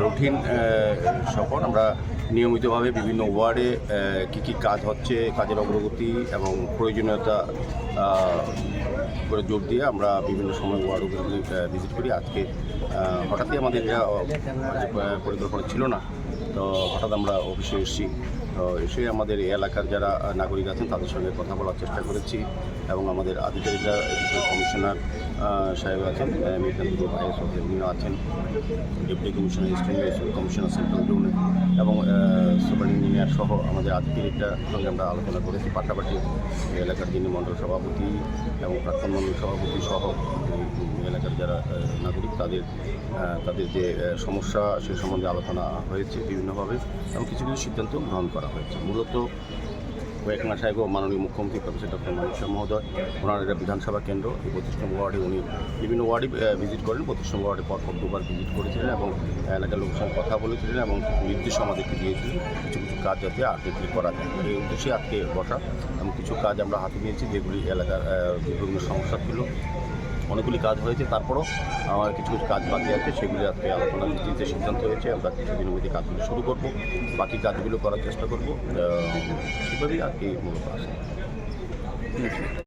Routine সফর আমরা নিয়মিতভাবে বিভিন্ন ওয়ার্ডে কী কী কাজ হচ্ছে, কাজের অগ্রগতি এবং প্রয়োজনীয়তা করে জোর দিয়ে আমরা বিভিন্ন সময় ওয়ার্ডগুলি ভিজিট করি। আজকে হঠাৎই আমাদের পরিকল্পনা ছিল না, তো হঠাৎ আমরা অফিসে এসেছি। তো এসে আমাদের এই এলাকার যারা নাগরিক আছেন তাদের সঙ্গে কথা বলার চেষ্টা করেছি এবং আমাদের আধিকারিকরা কমিশনার সাহেব আছেন, মেদিনীপুর আইএস অফিসার আছেন, deputy commissioner eastern commissioner central zone এবং সুপার ইঞ্জিনিয়ার সহ আমাদের আধিকারিকদের সঙ্গে আমরা আলোচনা করেছি। পাশাপাশি এলাকার যিনি মণ্ডল সভাপতি এবং প্রাক্তন মণ্ডল সভাপতি সহ এলাকার যারা নাগরিক তাদের যে সমস্যা সে সম্বন্ধে আলোচনা হয়েছে বিভিন্নভাবে এবং কিছু কিছু সিদ্ধান্ত গ্রহণ করা হয়েছে। মূলত কয়েক মাস আগে মাননীয় মুখ্যমন্ত্রী প্রফেসর ডক্টর মানিক শাহ মহোদয় ওনার এটা বিধানসভা কেন্দ্র, এই 25 নম্বর ওয়ার্ডে উনি বিভিন্ন ওয়ার্ডে ভিজিট করেন। 25 নম্বর ওয়ার্ডে পরপর দুবার ভিজিট করেছিলেন এবং এলাকার লোকের সঙ্গে কথা বলেছিলেন এবং নির্দেশ আমাদেরকে দিয়েছিলেন কিছু কিছু কাজ যাতে আর্টিফিল করা যায়। এই উদ্দেশ্যে আজকে বসা এবং কিছু কাজ আমরা হাতে নিয়েছি যেগুলি এলাকার বিভিন্ন সমস্যা ছিল। অনেকগুলি কাজ হয়েছে, তারপরও আমার কিছু কিছু কাজ বাকি আছে, সেগুলি আজকে আলোচনা দিতে সিদ্ধান্ত হয়েছে। আমরা কিছুদিনের মধ্যে কাজগুলো শুরু করব, বাকি কাজগুলো করার চেষ্টা করব। সেভাবেই আর কি মূলত আসে।